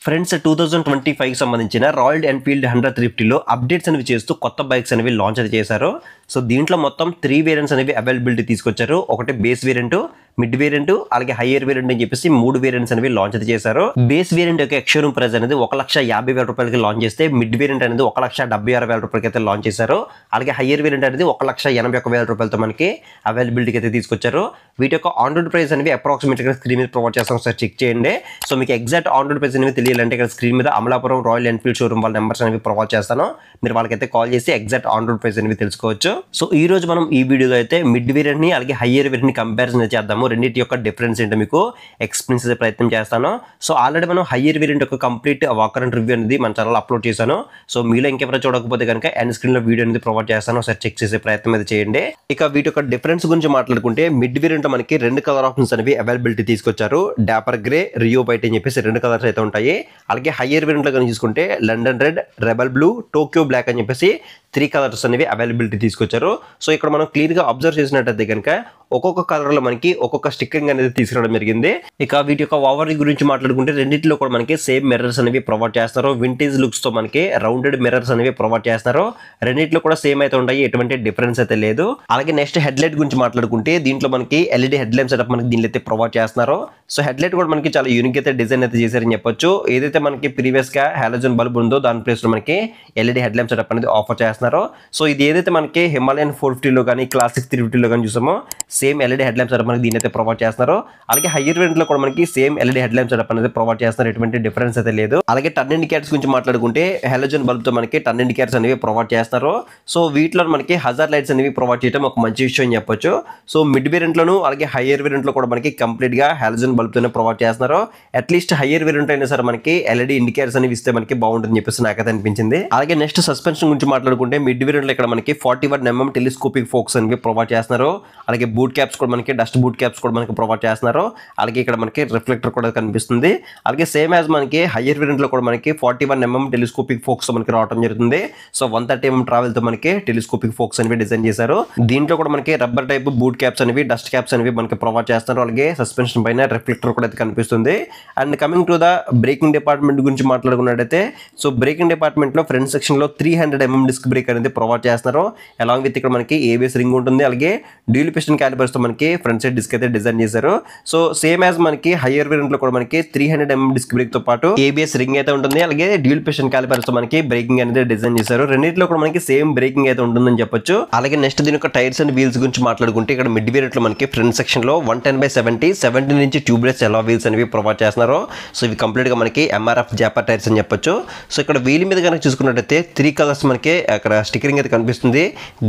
Friends 2025 సంబంధించిన royal Enfield 100 updates అనేవి చేస్తూ కొత్త బైక్స్ అనేవి లాంచ్ అయితే చేశారు. సో దీంట్లో మొత్తం 3 వేరియంట్స్ అనేవి అవైలబిలిటీ తీసుకొచ్చారు. ఒకటి బేస్ వేరియంట్, మిడ్ వేరియంట్, అలాగే హైయర్ వేరియంట్ అని చెప్పేసి 3 వేరియంట్స్ అనేవి లాంచ్ అయితే చేశారు. బేస్ వేరియంట్ యొక్క ఎక్స్‌షోరూమ్ ప్రైస్ అనేది 1,50,000 రూపాయలకి లాంచ్ చేస్తే, మిడ్ వేరియంట్ అనేది 1,76,000 రూపాయలకి అయితే లాంచ్ చేశారు. అలాగే హైయర్ వేరియంట్ అనేది 1,81,000 రూపాయలతో మనకి అవైలబిలిటీకి అయితే తీసుకొచ్చారు. వీటి యొక్క ఆన్ రోడ్ ప్రైస్ అనేవి అప్రాక్సిమేట్ గా స్క్రీన్ మీద ప్రొవైడ్ చేస్తాం, ఒకసారి చెక్ చేయండి. సో మీకు ఎగ్జాక్ట్ ఆన్ రోడ్ ప్రైస్ అనేవి తెలియాలంటే ఇక్కడ స్క్రీన్ మీద అమలాపురం రాయల్ ఎన్ఫీల్డ్ షోరూమ్ వాళ్ళ నెంబర్స్ అనేవి ప్రొవైడ్ చేస్తాను. మీరు వాళ్ళకైతే కాల్ చేసి ఎగ్జాక్ట్ ఆన్ రోడ్ ప్రైస్ అనేవి తెలుసుకోవచ్చు. సో ఈ రోజు మనం ఈ వీడియోలో అయితే మిడ్ వేరియంట్ ని అలాగే హైయర్ వేరియంట్ ని కంపారిజన్ చేద్దాము. రెండింటి యొక్క డిఫరెన్స్ ఏంటో మీకు ఎక్స్ప్లెయిన్ చేసే ప్రయత్నం చేస్తాను. సో ఆల్రెడీ మనం హైయర్ వేరియంట్ యొక్క కంప్లీట్ వాకర్ అండ్ రివ్యూ అనేది మన ఛానల్ అప్లోడ్ చేశాను. సో మీలో ఇంకెవరైనా చూడకపోతే కనుక ఎండ్ స్క్రీన్ లో వీడియో అనేది ప్రొవైడ్ చేస్తాను, ఒకసారి చెక్ చేసే ప్రయత్నం అయితే చేయండి. ఇక వీటి యొక్క డిఫరెన్స్ గురించి మాట్లాడుకుంటే, మిడ్ వేరియంట్ లో మనకి 2 కలర్ ఆప్షన్స్ అనేవి అవైలబిలిటీ తీసుకొచ్చారు. డాపర్ గ్రే, రియో వైట్ అని చెప్పేసి 2 కలర్స్ అయితే ఉంటాయి. అలాగే హైయర్ వేరియంట్ లో కనుక చూసుకుంటే London red, rebel blue, Tokyo black అని చెప్పేసి 3 కలర్స్ అనేవి అవైలబిలిటీ తీసుకొచ్చారు. సో ఇక్కడ మనం క్లియర్ గా అబ్జర్వ్ చేసినట్టయితే కనుక ఒక్కొక్క కలర్ లో మనకి ఒక్కొక్క స్టిక్కరింగ్ అనేది తీసుకురావడం జరిగింది. ఇక వీటి యొక్క ఓవర్ గురించి మాట్లాడుకుంటే, రెండింటిలో కూడా మనకి సేమ్ మిర్రర్స్ అనేవి ప్రొవైడ్ చేస్తారు. వింటేజ్ లుక్స్ తో మనకి రౌండెడ్ మిర్రర్స్ అనేవి ప్రొవైడ్ చేస్తారు. రెండింటిలో కూడా సేమ్ అయితే ఉంటాయి, ఎటువంటి డిఫరెన్స్ అయితే లేదు. అలాగే నెక్స్ట్ హెడ్ లైట్ గురించి మాట్లాడుకుంటే, దీంట్లో మనకి ఎల్ఈడి హెడ్ లైట్ సెటప్ మనకి దీనిలో అయితే ప్రొవైడ్ చేస్తున్నారు. సో హెడ్ లైట్ కూడా మనకి చాలా యూనిక్ అయితే డిజైన్ అయితే చేశారని చెప్పొచ్చు. ఏదైతే మనకి ప్రీవియస్ గా హాలోజన్ బల్బ్ ఉందో దాని ప్లేస్ లో మనకి ఎల్ఈడి హెడ్ లైట్ సెటప్ అనేది ఆఫర్ చేస్తున్నారు. సో ఇది ఏదైతే మనకి హిమాలయన్ 450 లో కానీ క్లాసిక్ 350 లో కానీ చూసామో same LED head light setup మనకి దీని అయితే ప్రొవైడ్ చేస్తున్నారు. అలాగే హైయర్ వేరియంట్ లో కూడా మనకి same LED head light setup అనేది ప్రొవైడ్ చేస్తున్నారు, ఎటువంటి డిఫరెన్స్ అయితే లేదు. అలాగే టర్న్ ఇండికేటర్స్ గురించి మాట్లాడుకుంటే, హాలోజన్ బల్బ్ తో మనకి టర్న్ ఇండికేటర్స్ అనేవి ప్రొవైడ్ చేస్తారు. సో వీటిలో మనకి హజార్ లైట్స్ అనేవి ప్రొవైడ్ చేయడం ఒక మంచి విషయం అని చెప్పొచ్చు. సో మిడ్ వేరియంట్ లోను అలాగే హైయర్ వేరియంట్ లో కూడా మనకి కంప్లీట్ గా హాలోజన్ బల్బ్ తోనే ప్రొవైడ్ చేస్తున్నారు. అట్లీస్ట్ హైయర్ వేరియంట్ అయినా సరే మనకి ఎల్ఈడి ఇండికేటర్స్ అనేవి ఇస్తే మనకి బాగుంటుంది చెప్పేసి నాకైతే అనిపించింది. అలాగే నెక్స్ట్ సస్పెన్షన్ గురించి మాట్లాడుకుంటే, మిడ్ వేరియంట్ లో ఇక్కడ మనకి 41mm టెలిస్కోపిక్ ఫోక్స్ అనేవి ప్రొవైడ్ చేస్తున్నారు. అలాగే బూట్ క్యాప్స్ కూడా మనకి డస్ట్ బూట్ క్యాప్స్ కూడా మనకి ప్రొవైడ్ చేస్తున్నారు. అలాగే ఇక్కడ మనకి రిఫ్లెక్టర్ కూడా కనిపిస్తుంది. అలాగే సేమ్ యాజ్ మనకి హైయర్ వేరియంట్ లో కూడా మనకి 41mm టెలిస్కోపిక్ ఫోక్స్ మనకి రావడం జరుగుతుంది. సో 130mm ట్రావెల్ తో మనకి టెలిస్కోపిక్ ఫోక్స్ అనేవి డిజైన్ చేశారు. దీంట్లో కూడా మనకి రబ్బర్ టైప్ బూట్ క్యాప్స్ అనేవి డస్ట్ క్యాప్స్ అనేవి మనకి ప్రొవైడ్ చేస్తున్నారు. అలాగే సస్పెన్షన్ పైన రిఫ్లెక్టర్ కూడా అయితే కనిపిస్తుంది. And coming to the breaking department గురించి మాట్లాడుకున్నట్టయితే, సో బ్రేకింగ్ డిపార్ట్మెంట్ లో ఫ్రంట్ సెక్షన్ లో 300mm డిస్క్ బ్రేక్ అనేది ప్రొవైడ్ చేస్తున్నారు. అలాంగ్ విత్ ఇక్కడ మనకి ఏబిఎస్ రింగ్ ఉంటుంది. అలాగే డ్యూల్ పిస్టన్ క్యాలిపర్స్ తో మనకి ఫ్రంట్ సైడ్ డిస్క్ అయితే డిజైన్ చేశారు. సో సేమ్ యాజ్ మనకి హైయర్ వేరియంట్ లో కూడా మనకి 300mm డిస్క్ బ్రేక్ తో పాటు ఏబిఎస్ రింగ్ అయితే ఉంటుంది. అలాగే డ్యూల్ పిస్టన్ క్యాలిపర్స్ తో మనకి బ్రేకింగ్ అనేది డిజైన్ చేశారు. రెండింటిలో కూడా మనకి సేమ్ బ్రేకింగ్ అయితే ఉంటుందని చెప్పొచ్చు. అలాగే నెక్స్ట్ దీని యొక్క టైర్స్ అండ్ వీల్స్ గురించి మాట్లాడుకుంటే, ఇక్కడ మిడ్ వేరియంట్ లో మనకి ఫ్రంట్ సెక్షన్ లో 110/70 నుంచి ట్యూబ్లెస్ ఎలా వీల్స్ అనేవి ప్రొవైడ్ చేస్తున్నారు. సో ఇవి కంప్లీట్ గా మనకి ఎంఆర్ఎఫ్ జాపర్ టైర్స్ అని చెప్పొచ్చు. సో ఇక్కడ వీల్ మీద కనుక చూసుకున్నట్టయితే 3 కలర్స్ మనకి అక్కడ స్టిక్కరింగ్ అయితే కనిపిస్తుంది.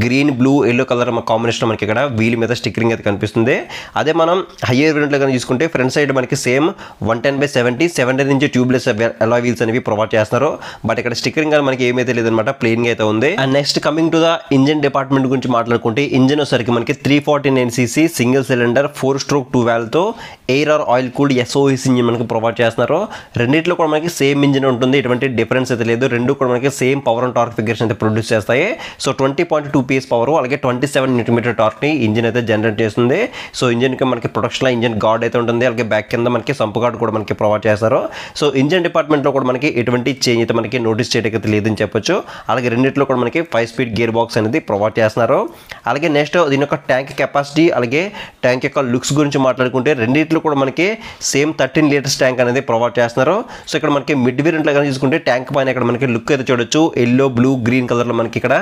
Green, blue, yellow colour combination మనకి ఇక్కడ వీల్ మీద స్టిక్కరింగ్ అయితే కనిపిస్తుంది. అదే మనం హైయర్ వేరియంట్ లో కనుక చూసుకుంటే, ఫ్రంట్ సైడ్ మనకి సేమ్ 110/70 నుంచి ట్యూబ్లెస్ ఎలా వీల్స్ అనేవి ప్రొవైడ్ చేస్తున్నారు. బట్ ఇక్కడ స్టిక్కరింగ్ అని మనకి ఏమైతే లేదనమాట, ప్లెయిన్ గా అయితే ఉంది. And next coming to the engine department గురించి మాట్లాడుకుంటే, ఇంజిన్ వచ్చేసరికి మనకి 349cc single cylinder 4-stroke 2 valve తో air or oil cooled SOEC engine మనకి ప్రొవైడ్ చేస్తున్నారు. రెండింటిలో కూడా మనకి సేమ్ ఇంజిన్ ఉంటుంది, ఎటువంటి డిఫరెన్స్ అయితే లేదు. రెండు కూడా మనకి same power and torque figures అయితే ప్రొడ్యూస్ చేస్తాయి. సో 20.2 PS పవర్ అలాగే 27 Nm టార్క్ ని ఇంజిన్ అయితే జనరేట్ చేస్తుంది. సో ఇంజిన్ కి మనకి ప్రొడక్షన్ లో ఇంజిన్ గార్డ్ అయితే ఉంటుంది. అలాగే బ్యాక్ కింద మనకి సంపు గార్డ్ కూడా మనకి ప్రొవైడ్ చేస్తారు. సో ఇంజిన్ డిపార్ట్మెంట్ లో కూడా మనకి ఎటువంటి చేంజ్ అయితే మనకి నోటీస్ చేయడానికి లేదని చెప్పొచ్చు. అలాగే రెండింటిలో కూడా మనకి 5-speed గేర్ బాక్స్ అనేది ప్రొవైడ్ చేస్తున్నారు. అలాగే నెక్స్ట్ దీని యొక్క ట్యాంక్ కెపాసిటీ అలాగే ట్యాంక్ యొక్క లుక్స్ గురించి మాట్లాడుకుంటే, రెండింటిలో కూడా మనకి సేమ్ 13 లీటర్స్ ట్యాంక్ అనేది ప్రొవైడ్ చేస్తున్నారు. సో ఇక్కడ మనకి మిడ్ వేరియంట్ లో చూసుకుంటే ట్యాంక్ పైన ఇక్కడ మనకి లుక్ అయితే చూడొచ్చు. ఎల్లో, బ్లూ, గ్రీన్ కలర్ లో మనకి ఇక్కడ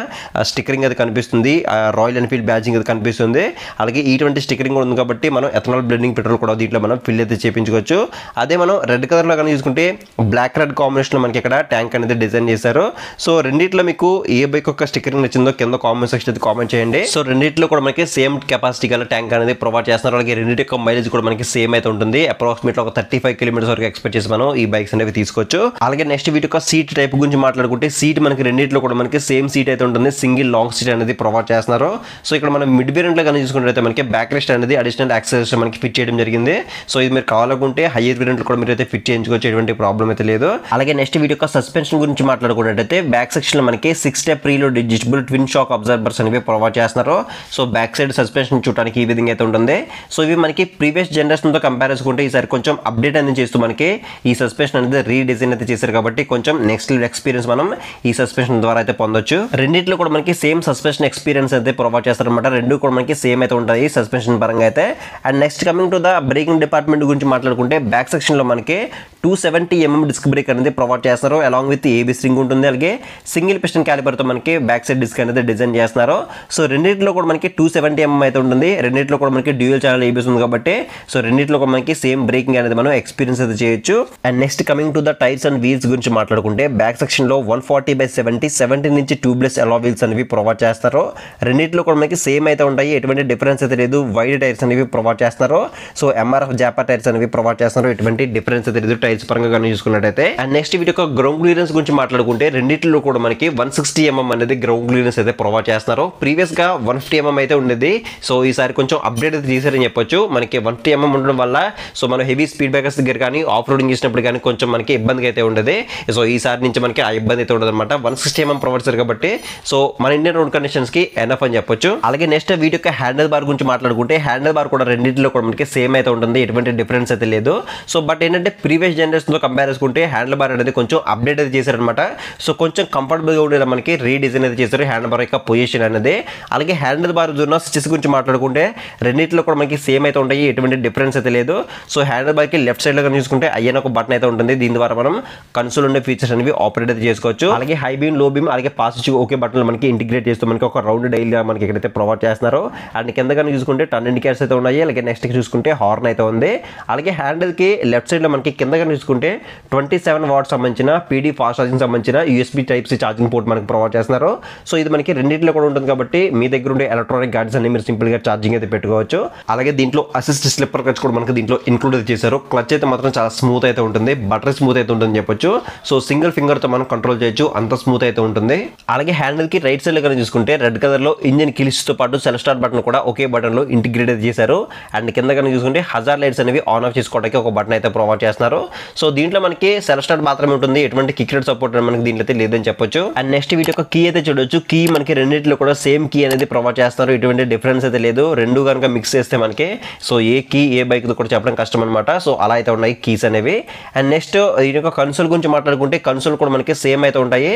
స్టిక్కరింగ్ అయితే కనిపిస్తుంది. రాయల్ ఎన్ఫీల్డ్ బ్యాడ్జింగ్ అయితే కనిపిస్తుంది. అలాగే ఇటువంటి స్టిక్కరింగ్ ఉంది కాబట్టి మనం ఎథనాల్ బ్లెండింగ్ పెట్రోల్ కూడా దీంట్లో మనం ఫిల్ అయితే చేయించుకోవచ్చు. అదే మనం రెడ్ కలర్ లో కనుక చూసుకుంటే, బ్లాక్ రెడ్ కాంబినేషన్ లో మనకి ఇక్కడ ట్యాంక్ అనేది డిజైన్ చేశారు. సో రెండింటిలో మీకు ఏ బైక్ యొక్క స్టిక్కరింగ్ నచ్చిందో కింద కామెంట్ సెక్షన్ అయితే కామెంట్ చేయండి. సో రెండింటిలో కూడా మనకి సేమ్ కెపాసిటీ గల ట్యాంక్ అనేది ప్రొవైడ్ చేస్తున్నారు. అలాగే రెండింటి యొక్క మైలేజ్ కూడా మనకి సేమ్ అయితే ఉంటుంది. అప్రాక్సిమేట్లీ ఒక 35 కిలోమీటర్స్ వరకు ఎక్స్పెక్ట్ చేసి మనం ఈ బైక్స్ అనేవి తీసుకోవచ్చు. అలాగే నెక్స్ట్ వీటి యొక్క సీట్ టైప్ గురించి మాట్లాడుకుంటే, సీట్ మనకి రెండింటిలో కూడా మనకి సేమ్ సేమ్ సీట్ అయితే ఉంటుంది, సింగిల్ లాంగ్ సీట్ అనేది ప్రొవైడ్ చేస్తున్నారు. సో ఇక్కడ మనం మిడ్ వేరియంట్లో కానీ చూసుకుంటే మనకి బ్యాక్ రెస్ట్ అనేది అడిషనల్ యాక్సెస్ మనకి ఫిట్ చేయడం జరిగింది. సో ఇది మీరు కావాలనుకుంటే హైయర్ వేరియంట్లో కూడా మీరు అయితే ఫిట్ చేయించుకోవచ్చు, ఎటువంటి ప్రాబ్లం అయితే లేదు. అలాగే నెక్స్ట్ వీడియో యొక్క సస్పెన్షన్ గురించి మాట్లాడుకున్నట్టయితే బ్యాక్ సెక్షన్ లో మనకి 6 step preload adjustable twin shock absorbers అనేవి ప్రొవైడ్ చేస్తున్నారు. సో బ్యాక్ సైడ్ సస్పెన్షన్ చూడడానికి ఈ విధంగా అయితే ఉంటుంది. సో ఇవి మనకి ప్రీవియస్ జనరేషన్ తో కంపేర్ చేసుకుంటే ఈసారి కొంచెం అప్డేట్ అనేది చేస్తూ మనకి ఈ సస్పెన్షన్ అనేది రీడిజైన్ అయితే చేశారు కాబట్టి కొంచెం నెక్స్ట్ లెవెల్ ఎక్స్పీరియన్స్ మనం ఈ సస్పెన్షన్ ద్వారా అయితే పొందొచ్చు. రెండిట్లో కూడా మనకి సేమ్ సస్పెన్షన్ ఎక్స్పీరియన్స్ అయితే ప్రొవైడ్ చేస్తారన్నమాట. రెండు కూడా మనకి సేమ్ అయితే ఉంటాయి సస్పెన్షన్ పరంగా అయితే. And next coming to the breaking department గురించి మాట్లాడుకుంటే బ్యాక్ సెక్షన్ లో మనకి 270 mm డిస్క్ బ్రేక్ అనేది ప్రొవైడ్ చేస్తున్నారు. అలాంగ్ విత్ ఏబిఎస్ రింగ్ ఉంటుంది. అలాగే సింగిల్ పిస్టన్ క్యాలిపర్ తో మనకి బ్యాక్ సైడ్ డిస్క్ అనేది డిజైన్ చేస్తున్నారు. సో రెండిట్లో కూడా మనకి 270 mm అయితే ఉంటుంది. రెండిట్లో కూడా మనకి డ్యూయల్ ఛానల్ ఏబిఎస్ ఉంది కాబట్టి సో రెండిట్లో కూడా మనకి సేమ్ బ్రేకింగ్ అనేది మనం ఎక్స్పీరియన్స్ అయితే చేయొచ్చు. And next coming to the tyres and wheels గురించి మాట్లాడుకుంటే బ్యాక్ సెక్షన్ లో 140/70 నుంచి ట్యూబ్లెస్ అలా వీల్స్ అనేవి ప్రొవైడ్ చేస్తారు. రెండిట్లో కూడా మనకి సేమ్ అయితే ఉంటాయి, ఎటువంటి డిఫరెన్స్ అయితే లేదు. వైడ్ టైర్స్ అనేవి ప్రొవైడ్ చేస్తున్నారు. సో ఎంఆర్ఎఫ్ జాపా టైర్స్ అనేవి ప్రొవైడ్ చేస్తున్నారు, ఎటువంటి డిఫరెన్స్ అయితే లేదు టైర్స్ పరంగా కానీ చూసుకున్నట్టయితే. అండ్ నెక్స్ట్ వీటి యొక్క గ్రౌండ్ క్లియరెన్స్ గురించి మాట్లాడుకుంటే రెండిట్లో కూడా మనకి 160 mm అనేది గ్రౌండ్ క్లియరెన్స్ అయితే ప్రొవైడ్ చేస్తున్నారు. ప్రీవియస్ గా 150 mm అయితే ఉండేది. సో ఈసారి కొంచెం అప్డేట్ అయితే చేశారని చెప్పొచ్చు. మనకి 150 mm ఉండడం వల్ల సో మనం హెవీ స్పీడ్ బ్రేకర్స్ దగ్గర కానీ ఆఫ్ రోడింగ్ చేసినప్పుడు కానీ కొంచెం మనకి ఇబ్బందిగా అయితే ఉండేది. సో ఈసారి నుంచి మనకి ఆ ఇబ్బంది అయితే ఉండదు అనమాట. 160 mm ప్రొవైడ్ చేశారు కాబట్టి సో మన ఇండియన్ రోడ్ కండిషన్స్ కి ఎనఫ్ అని చెప్పొచ్చు. అలాగే నెక్స్ట్ వీటి యొక్క హ్యాండిల్ బార్ గురించి మాట్లాడుకుంటే హ్యాండిల్ బార్ కూడా రెండింటిలో కూడా మనకి సేమ్ అయితే ఉంటుంది, ఎటువంటి డిఫరెన్స్ అయితే లేదు. సో బట్ ఏంటంటే ప్రీవియస్ జనరేషన్ తో కంపేర్ చేసుకుంటే హ్యాండిల్ బార్ అనేది కొంచెం అప్డేట్ అయితే చేశారనమాట. సో కొంచెం కంఫర్టబుల్ గా ఉండేలా మనకి రీడిజైన్ అయితే చేశారు హ్యాండిల్ బార్ యొక్క పొజిషన్ అనేది. అలాగే హ్యాండిల్ బార్ ఉన్న స్విచెస్ గురించి మాట్లాడుకుంటే రెండింటిలో కూడా మనకి సేమ్ అయితే ఉంటాయి, ఎటువంటి డిఫరెన్స్ అయితే లేదు. సో హ్యాండిల్ బార్ కి లెఫ్ట్ సైడ్ లో కానీ చూసుకుంటే అయ్యన ఒక బటన్ అయితే ఉంటుంది. దీని ద్వారా మనం కన్సోల్ ఉండే ఫీచర్స్ అనేవి ఆపరేట్ అయితే చేసుకోవచ్చు. అలాగే హై బీమ్, లో బీమ్, అలాగే పాస్ స్విచ్ ఓకే బటన్ మనకి ఇంటిగ్రేట్ చేస్తూ మనకి ఒక రౌండ్ డైల్ గా మనకి ఎక్కడైతే ప్రొవైడ్ చేస్తున్నారు. అండ్ కింద కానీ చూసుకుంటే టర్న్ ఇండికేటర్స్ అయితే ఉన్నాయి. అలాగే నెక్స్ట్ చూసుకుంటే హార్న్ అయితే ఉంది. అలాగే హ్యాండిల్ కి లెఫ్ట్ సైడ్ లో మనకి కింద కానీ చూసుకుంటే 27 వాట్స్ సంబంధించిన పీడీ ఫాస్ట్ ఛార్జింగ్ సంబంధించిన USB type C charging port మనకి ప్రొవైడ్ చేస్తున్నారు. సో ఇది మనకి రెండింటిలో కూడా ఉంటుంది కాబట్టి మీ దగ్గర ఉండే ఎలక్ట్రానిక్ గాడ్జెట్స్ అన్ని మీరు సింపుల్ గా ఛార్జింగ్ అయితే పెట్టుకోవచ్చు. అలాగే దీంట్లో అసిస్ట్ స్లిప్పర్ క్లచ్ కూడా మనకి దీంట్లో ఇంక్లూడ్ అయితే చేశారు. క్లచ్ అయితే మాత్రం చాలా స్మూత్ అయితే ఉంటుంది, బటర్ స్మూత్ అయితే ఉంటుంది చెప్పొచ్చు. సో సింగిల్ ఫింగర్ తో మనం కంట్రోల్ చేయొచ్చు, అంత స్మూత్ అయితే ఉంటుంది. అలాగే హ్యాండిల్ కి రైట్ సైడ్ లో కానీ చూసుకుంటే రెడ్ కలర్ లో ఇంజిన్ కిల్స్ తో పాటు సెల్ఫ్ స్టార్ట్ బటన్ కూడా ఒకే బటన్ లో ఇంటిగ్రేట్ అయితే చేశారు. అండ్ కింద కానీ చూసుకుంటే హజార్ లైట్స్ అనేవి ఆన్ ఆఫ్ చేసుకోవడానికి ఒక బటన్ అయితే ప్రొవైడ్ చేస్తున్నారు. సో దీంట్లో మనకి సెల్ఫ్ స్టార్ట్ మాత్రమే ఉంటుంది, ఎటువంటి కిక్ రైడ్ సపోర్ట్ మనకి దీంట్లో అయితే లేదని చెప్పొచ్చు. అండ్ నెక్స్ట్ వీటి యొక్క కీ అయితే చూడొచ్చు. కీ మనకి రెండింటిలో కూడా సేమ్ కీ అనేది ప్రొవైడ్ చేస్తారు, ఎటువంటి డిఫరెన్స్ అయితే లేదు. రెండు కనుక మిక్స్ చేస్తే మనకి సో ఏ కీ ఏ బైక్ కూడా చెప్పడం కష్టం అనమాట. సో అలా అయితే ఉన్నాయి కీస్ అనేవి. అండ్ నెక్స్ట్ దీని యొక్క కన్సోల్ గురించి మాట్లాడుకుంటే కన్సోల్ కూడా మనకి సేమ్ అయితే ఉంటాయి.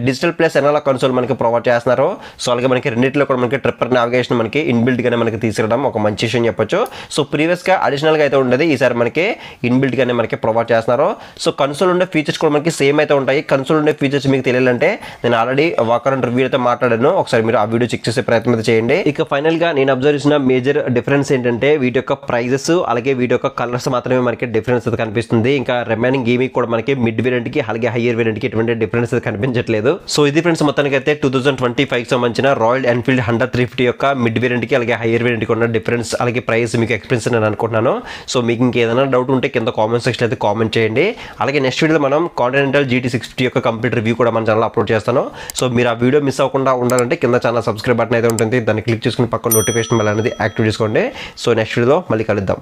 డిజిటల్ ప్లస్ ఎనాలాగ్ కన్సోల్ మనకి ప్రొవైడ్ చేస్తున్నారు. సో అలాగే మనకి రెండింటిలో కూడా మనకి ట్రిప్పర్ నావిగేషన్ మనకి ఇన్బిల్ట్ గానే మనకి తీసుకురావడం ఒక మంచి విషయం చెప్పొచ్చు. సో ప్రీవియస్ గా అడిషనల్ గా అయితే ఉండేది, ఈసారి మనకి ఇన్బిల్ట్ గానే మనకి ప్రొవైడ్ చేస్తున్నారు. సో కన్సోల్ ఉండే ఫీచర్స్ కూడా మనకి సేమ్ అయితే ఉంటాయి. కన్సోల్ ఉండే ఫీచర్స్ మీకు తెలియాలంటే నేను ఆల్రెడీ వాకర్ అండ్ రివ్యూ అయితే మాట్లాడాను, ఒకసారి మీరు ఆ వీడియో చెక్ చేసే ప్రయత్నం అయితే చేయండి. ఇక ఫైనల్ గా నేను అబ్జర్వ్ చేసిన మేజర్ డిఫరెన్స్ ఏంటంటే వీటి యొక్క ప్రైజెస్ అలాగే వీటి యొక్క కలర్స్ మాత్రమే మనకి డిఫరెన్స్ అయితే కనిపిస్తుంది. ఇంకా రిమైనింగ్ గేమింగ్ కూడా మనకి మిడ్ వేరియంట్ కి అలాగే హైయర్ వేరియంట్ కి ఎటువంటి డిఫరెన్స్ అయితే కనిపించట్లేదు. సో ఇది ఫ్రెండ్స్ మొత్తానికి అయితే 2025 సంబంధించిన రాయల్ ఎన్ఫీల్డ్ 100 యొక్క మిడ్ వేరియంట్ కి అలాగే హైయర్ వేరియంట్ కి ఉన్న డిఫరెన్స్ అలాగే ప్రైస్ మీకు ఎక్స్పీరియన్స్ నేను అనుకుంటున్నాను. సో మీకు ఇంకేదైనా డౌట్ ఉంటే కింద కామెంట్ సెక్షన్ అయితే కామెంట్ చేయండి. అలాగే నెక్స్ట్ వీడియోలో మనం కాంటినెంటల్ GT60 యొక్క కంప్లీట్ రివ్యూ కూడా మన ఛానల్ అప్లోడ్ చేస్తాను. సో మీరు ఆ వీడియో మిస్ అవ్వకుండా ఉండాలంటే కింద ఛానల్ సబ్స్క్రైబ్ బటన్ అయితే ఉంటుంది, దాన్ని క్లిక్ చేసుకుని పక్కన నోటిఫికేషన్ బెల్ అనేది యాక్టివ్ చేసుకోండి. సో నెక్స్ట్ వీడియోలో మళ్ళీ కలుద్దాం.